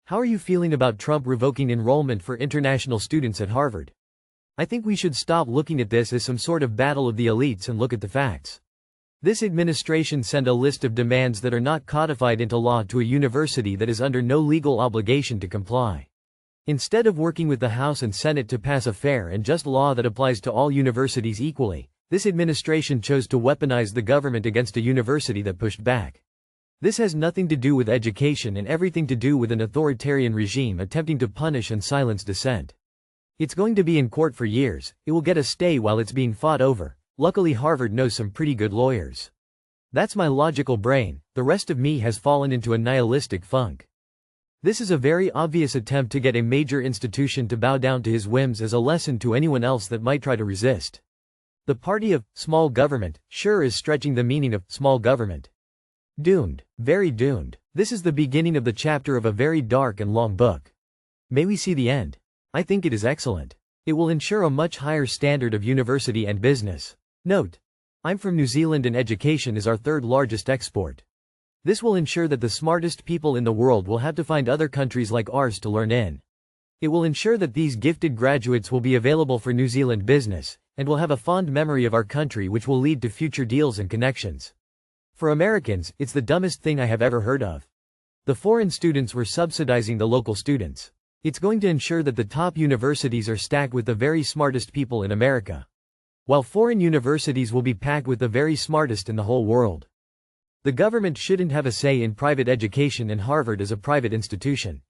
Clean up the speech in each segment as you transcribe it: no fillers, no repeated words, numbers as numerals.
How are you feeling about Trump revoking enrollment for international students at Harvard? I think we should stop looking at this as some sort of battle of the elites and look at the facts. This administration sent a list of demands that are not codified into law to a university that is under no legal obligation to comply. Instead of working with the House and Senate to pass a fair and just law that applies to all universities equally, this administration chose to weaponize the government against a university that pushed back. This has nothing to do with education and everything to do with an authoritarian regime attempting to punish and silence dissent. It's going to be in court for years, it will get a stay while it's being fought over. Luckily Harvard knows some pretty good lawyers. That's my logical brain, the rest of me has fallen into a nihilistic funk. This is a very obvious attempt to get a major institution to bow down to his whims as a lesson to anyone else that might try to resist. The party of small government sure is stretching the meaning of small government. Doomed, very doomed. This is the beginning of the chapter of a very dark and long book. May we see the end? I think it is excellent. It will ensure a much higher standard of university and business. Note: I'm from New Zealand and education is our third largest export. This will ensure that the smartest people in the world will have to find other countries like ours to learn in. It will ensure that these gifted graduates will be available for New Zealand business, and will have a fond memory of our country which will lead to future deals and connections. For Americans, it's the dumbest thing I have ever heard of. The foreign students were subsidizing the local students. It's going to ensure that the top universities are stacked with the very smartest people in America, while foreign universities will be packed with the very smartest in the whole world. The government shouldn't have a say in private education, and Harvard is a private institution.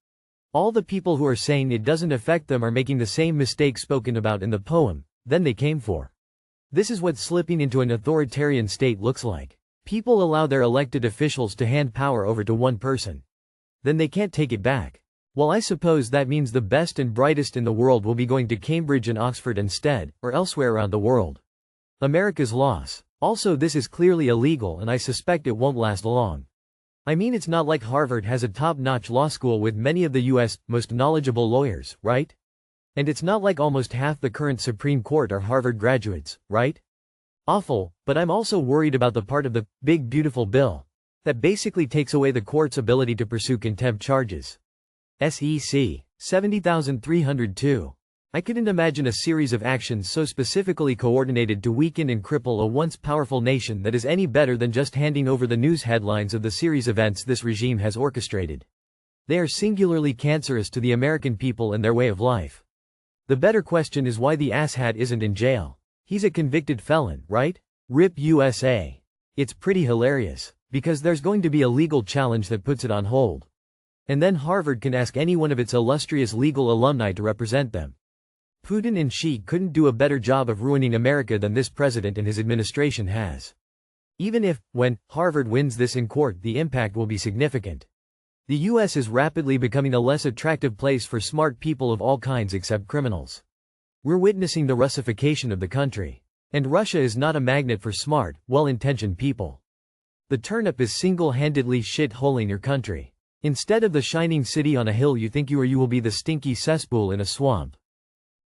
All the people who are saying it doesn't affect them are making the same mistake spoken about in the poem, Then They Came For. This is what slipping into an authoritarian state looks like. People allow their elected officials to hand power over to one person. Then they can't take it back. Well, I suppose that means the best and brightest in the world will be going to Cambridge and Oxford instead, or elsewhere around the world. America's loss. Also, this is clearly illegal and I suspect it won't last long. I mean, it's not like Harvard has a top-notch law school with many of the U.S. most knowledgeable lawyers, right? And it's not like almost half the current Supreme Court are Harvard graduates, right? Awful, but I'm also worried about the part of the big beautiful bill that basically takes away the court's ability to pursue contempt charges. SEC 70,302. I couldn't imagine a series of actions so specifically coordinated to weaken and cripple a once powerful nation that is any better than just handing over the news headlines of the series events this regime has orchestrated. They are singularly cancerous to the American people and their way of life. The better question is why the asshat isn't in jail. He's a convicted felon, right? RIP USA. It's pretty hilarious, because there's going to be a legal challenge that puts it on hold. And then Harvard can ask any one of its illustrious legal alumni to represent them. Putin and Xi couldn't do a better job of ruining America than this president and his administration has. Even if, when Harvard wins this in court, the impact will be significant. The US is rapidly becoming a less attractive place for smart people of all kinds except criminals. We're witnessing the Russification of the country. And Russia is not a magnet for smart, well-intentioned people. The turnip is single-handedly shit-holing your country. Instead of the shining city on a hill you think you will be the stinky cesspool in a swamp.